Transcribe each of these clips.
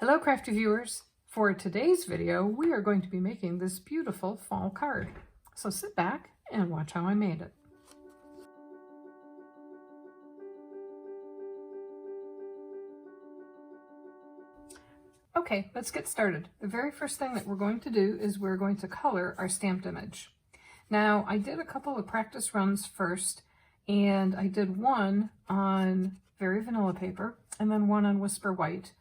Hello crafty viewers! For today's video we are going to be making this beautiful fall card. So sit back and watch how I made it. Okay, let's get started. The very first thing that we're going to do is we're going to color our stamped image. Now I did a couple of practice runs first, and I did one on very vanilla paper and then one on Whisper White.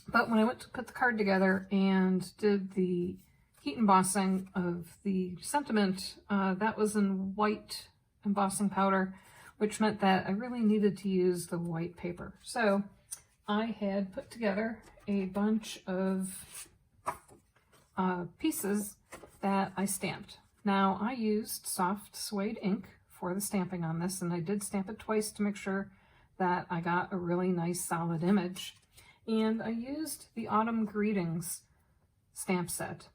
But when I went to put the card together and did the heat embossing of the sentiment, that was in white embossing powder, which meant that I really needed to use the white paper. So I had put together a bunch of pieces that I stamped. Now I used soft suede ink for the stamping on this, and I did stamp it twice to make sure that I got a really nice solid image. And I used the Autumn Greetings stamp set.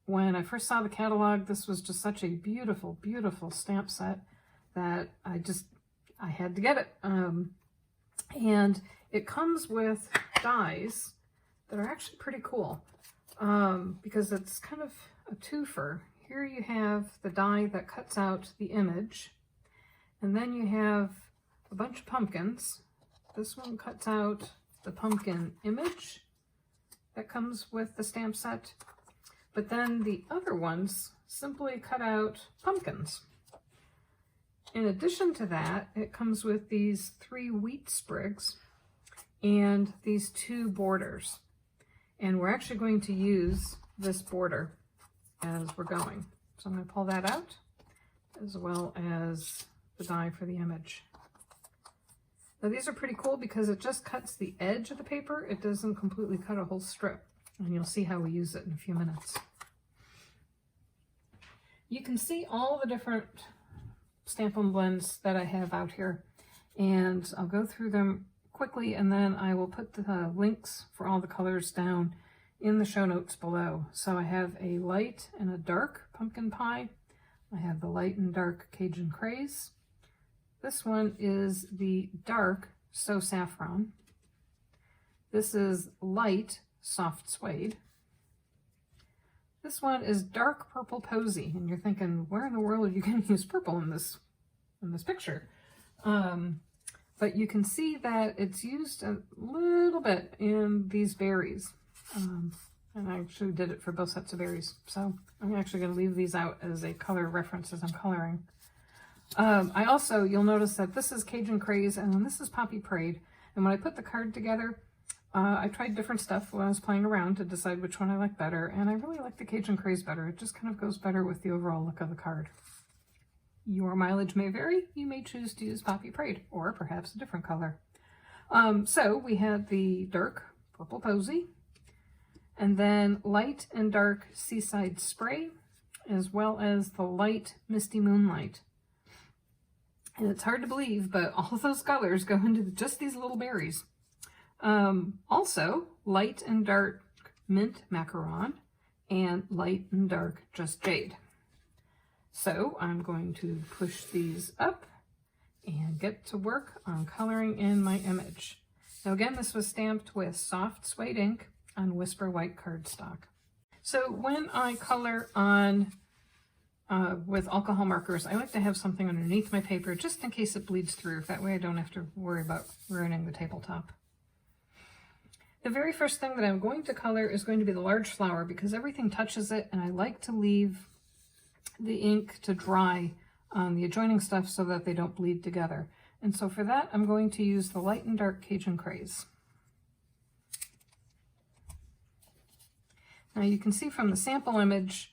When I first saw the catalog, this was just such a beautiful, beautiful stamp set that I had to get it. And it comes with dies that are actually pretty cool because it's kind of a twofer. Here you have the die that cuts out the image, and then you have a bunch of pumpkins. This one cuts out the pumpkin image that comes with the stamp set, but then the other ones simply cut out pumpkins. In addition to that, it comes with these 3 wheat sprigs and these 2 borders, and we're actually going to use this border as we're going. So I'm going to pull that out, as well as the die for the image. Now these are pretty cool because it just cuts the edge of the paper. It doesn't completely cut a whole strip, and you'll see how we use it in a few minutes. You can see all the different Stampin' blends that I have out here, and I'll go through them quickly, and then I will put the links for all the colors down in the show notes below. So I have a light and a dark pumpkin pie. I have the light and dark Cajun Craze. This one is the dark So Saffron. This is light Soft Suede. This one is dark Purple Posy, and you're thinking, where in the world are you going to use purple in this picture? But you can see that it's used a little bit in these berries. And I actually did it for both sets of berries, so I'm actually going to leave these out as a color reference as I'm coloring. I also, you'll notice that this is Cajun Craze and then this is Poppy Parade. And when I put the card together, I tried different stuff when I was playing around to decide which one I like better, and I really like the Cajun Craze better. It just kind of goes better with the overall look of the card. Your mileage may vary. You may choose to use Poppy Parade, or perhaps a different color. So we had the dark Purple Posy, and then light and dark Seaside Spray, as well as the light Misty Moonlight. And it's hard to believe, but all of those colors go into just these little berries. Also, light and dark Mint Macaron and light and dark Just Jade. So I'm going to push these up and get to work on coloring in my image. Now again, this was stamped with soft suede ink on Whisper White cardstock. So when I color on with alcohol markers, I like to have something underneath my paper just in case it bleeds through. That way I don't have to worry about ruining the tabletop. The very first thing that I'm going to color is going to be the large flower because everything touches it, and I like to leave the ink to dry on the adjoining stuff so that they don't bleed together. And so for that, I'm going to use the light and dark Cajun Craze. Now you can see from the sample image,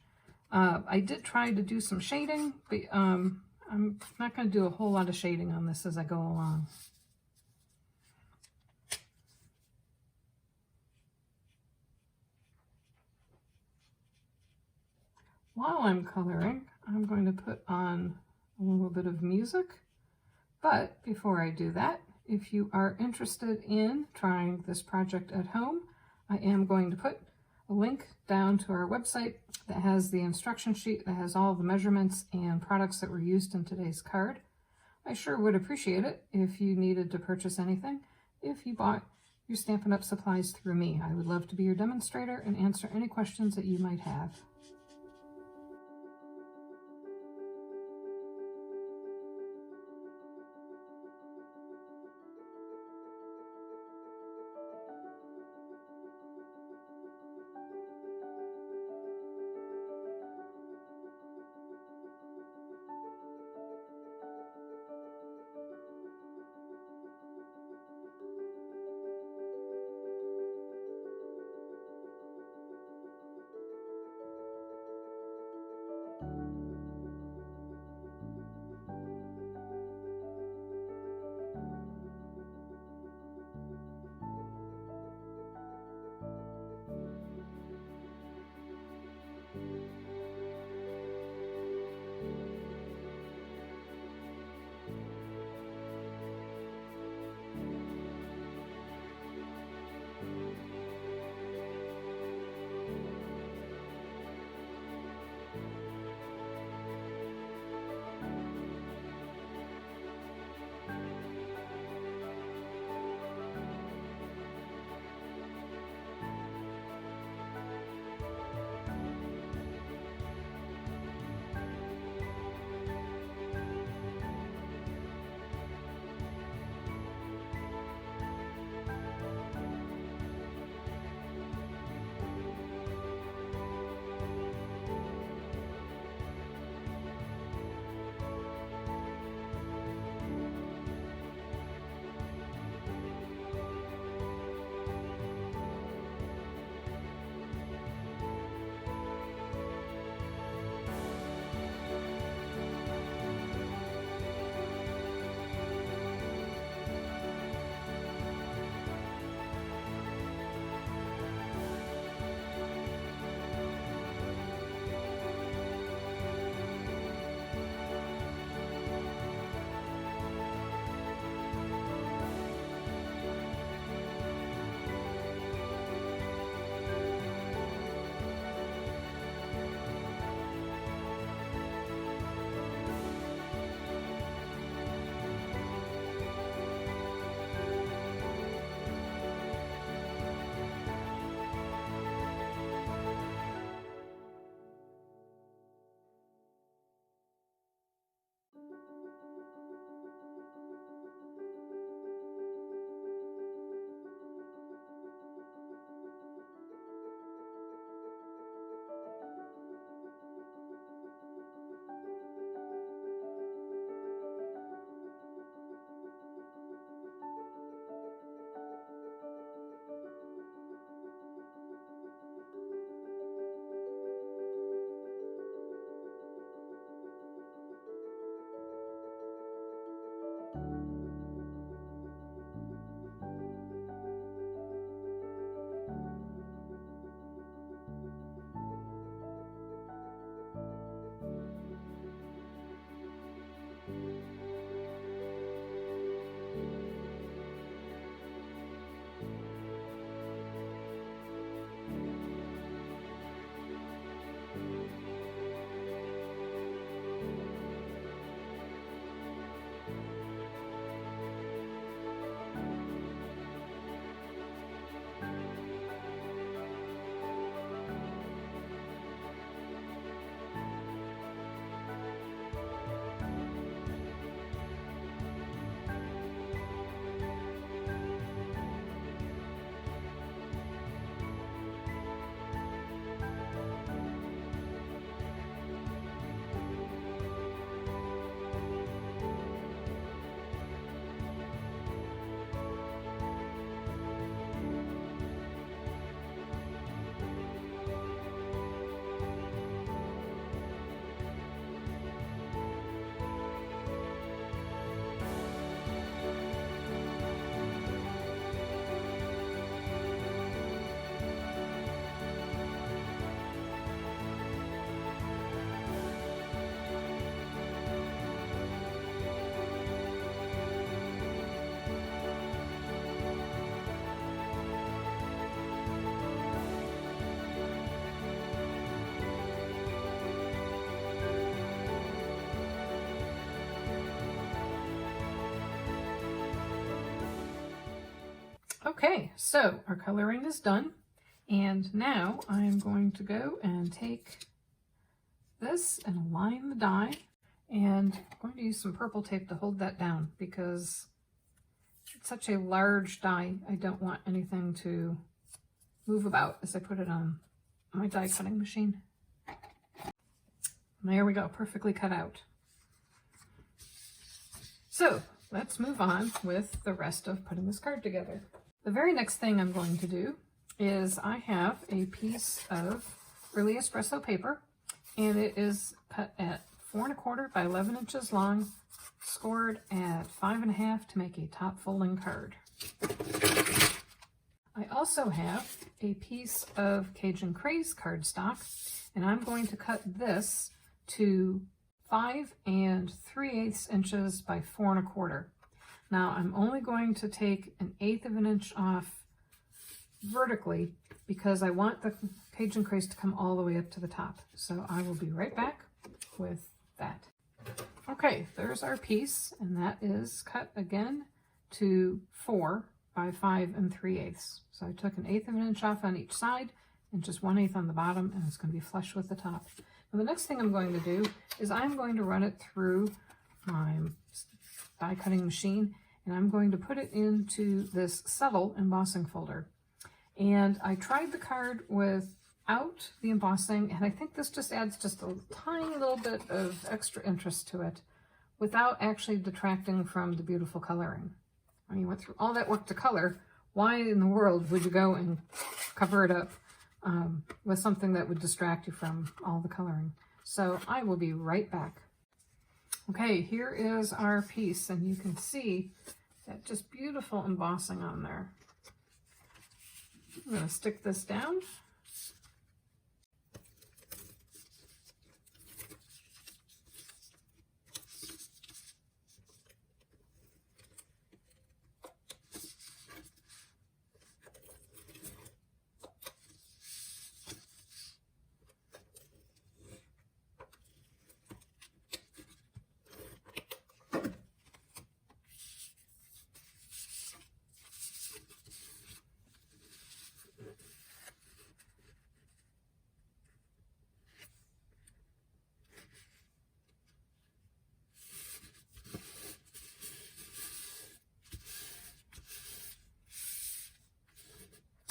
I did try to do some shading, but I'm not going to do a whole lot of shading on this as I go along. While I'm coloring, I'm going to put on a little bit of music, but before I do that, if you are interested in trying this project at home, I am going to put a link down to our website that has the instruction sheet that has all the measurements and products that were used in today's card. I sure would appreciate it if you needed to purchase anything. If you bought your Stampin' Up! Supplies through me. I would love to be your demonstrator and answer any questions that you might have. Okay, so our coloring is done, and now I'm going to go and take this and align the die, and I'm going to use some purple tape to hold that down because it's such a large die. I don't want anything to move about as I put it on my die cutting machine. There we go, perfectly cut out. So let's move on with the rest of putting this card together. The very next thing I'm going to do is I have a piece of early espresso paper, and it is cut at 4 1/4 by 11 inches long, scored at 5 1/2 to make a top folding card. I also have a piece of Cajun Craze cardstock, and I'm going to cut this to 5 3/8 inches by 4 1/4. Now I'm only going to take 1/8 of an inch off vertically because I want the Cajun Craze to come all the way up to the top. So I will be right back with that. Okay, there's our piece, and that is cut again to 4 by 5 3/8. So I took 1/8 of an inch off on each side and just 1/8 on the bottom, and it's going to be flush with the top. Now the next thing I'm going to do is I'm going to run it through my die cutting machine, and I'm going to put it into this subtle embossing folder. And I tried the card without the embossing, and I think this just adds just a tiny little bit of extra interest to it without actually detracting from the beautiful coloring. When you went through all that work to color, why in the world would you go and cover it up with something that would distract you from all the coloring? So I will be right back. Okay, here is our piece, and you can see that just beautiful embossing on there. I'm going to stick this down.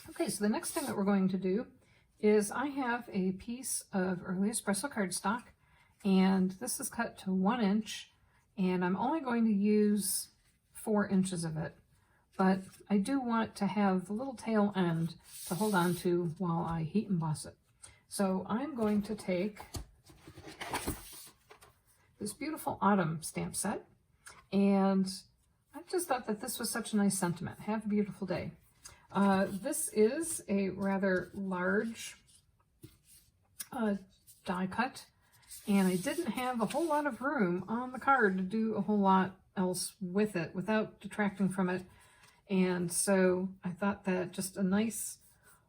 Okay, so the next thing that we're going to do is I have a piece of early espresso cardstock, and this is cut to 1 inch, and I'm only going to use 4 inches of it, but I do want to have the little tail end to hold on to while I heat emboss it. So I'm going to take this beautiful autumn stamp set, and I just thought that this was such a nice sentiment. Have a beautiful day. This is a rather large die cut, and I didn't have a whole lot of room on the card to do a whole lot else with it without detracting from it, and so I thought that just a nice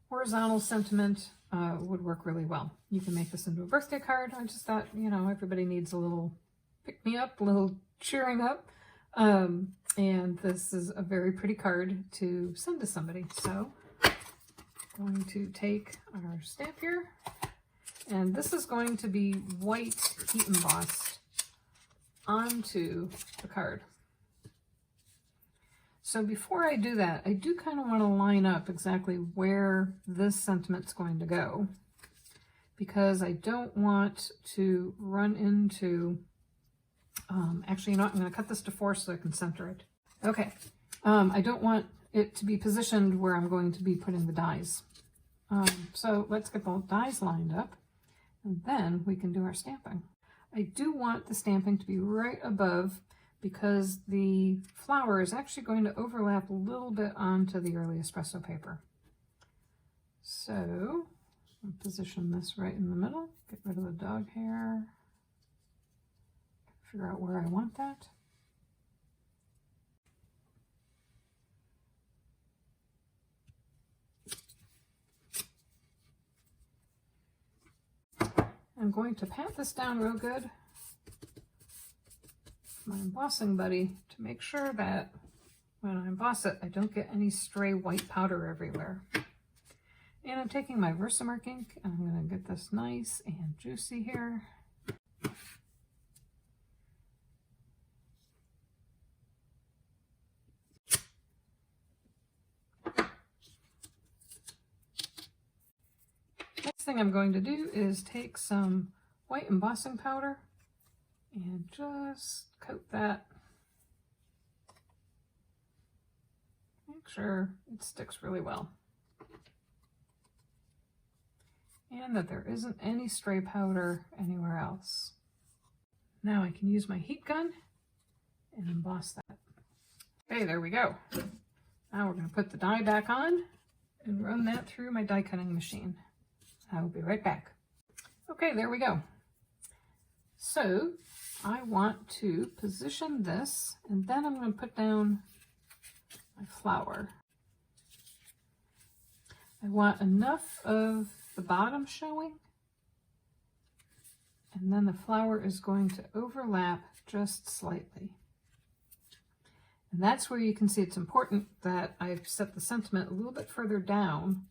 horizontal sentiment would work really well. You can make this into a birthday card. I just thought, you know, everybody needs a little pick-me-up, a little cheering up. And this is a very pretty card to send to somebody. So I'm going to take our stamp here, and this is going to be white heat embossed onto the card. So before I do that, I do kind of want to line up exactly where this sentiment's going to go, because I don't want to run into actually, you know what? I'm going to cut this to 4 so I can center it. Okay. I don't want it to be positioned where I'm going to be putting the dies. So let's get both dies lined up, and then we can do our stamping. I do want the stamping to be right above, because the flower is actually going to overlap a little bit onto the early espresso paper. So I'll position this right in the middle, get rid of the dog hair. Figure out where I want that. I'm going to pat this down real good with my embossing buddy to make sure that when I emboss it, I don't get any stray white powder everywhere. And I'm taking my Versamark ink, and I'm going to get this nice and juicy here. Next thing I'm going to do is take some white embossing powder and just coat that. Make sure it sticks really well. And that there isn't any stray powder anywhere else. Now I can use my heat gun and emboss that. Okay, there we go. Now we're going to put the die back on and run that through my die cutting machine. I will be right back. Okay, there we go. So I want to position this, and then I'm going to put down my flower. I want enough of the bottom showing, and then the flower is going to overlap just slightly. And that's where you can see it's important that I've set the sentiment a little bit further down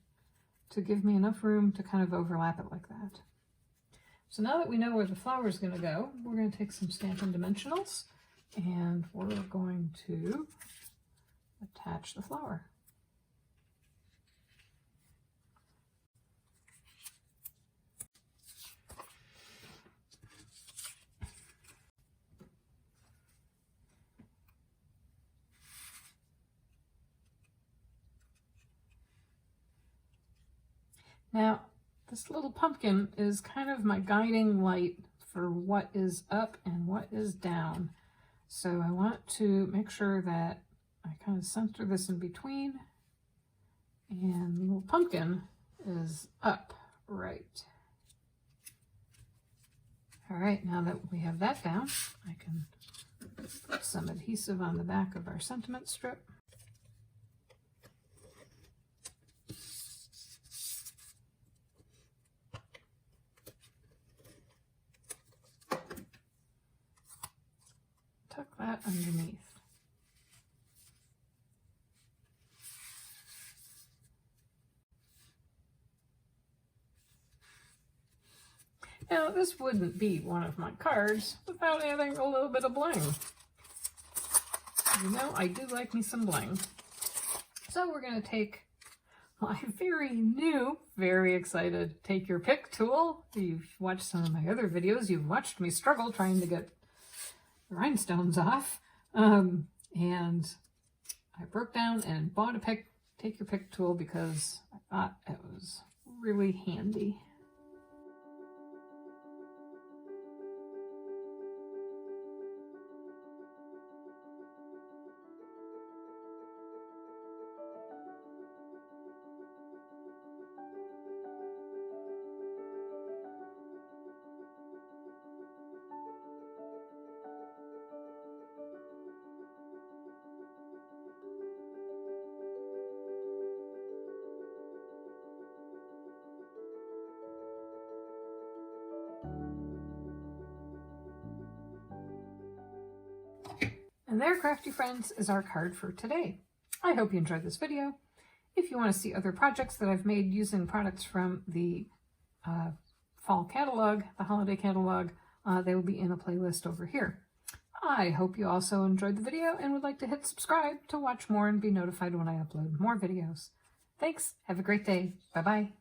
to give me enough room to kind of overlap it like that. So now that we know where the flower is going to go, we're going to take some Stampin' Dimensionals and we're going to attach the flower. Now, this little pumpkin is kind of my guiding light for what is up and what is down. So I want to make sure that I kind of center this in between, and the little pumpkin is up right. All right, now that we have that down, I can put some adhesive on the back of our sentiment strip. Tuck that underneath. Now, this wouldn't be one of my cards without adding a little bit of bling. You know, I do like me some bling. So we're going to take my very new, very excited Take Your Pick tool. If you've watched some of my other videos, you've watched me struggle trying to get the rhinestones off. And I broke down and bought a Take Your Pick tool because I thought it was really handy. And there, crafty friends, is our card for today. I hope you enjoyed this video. If you want to see other projects that I've made using products from the fall catalog, the holiday catalog, they will be in a playlist over here. I hope you also enjoyed the video and would like to hit subscribe to watch more and be notified when I upload more videos. Thanks. Have a great day. Bye-bye.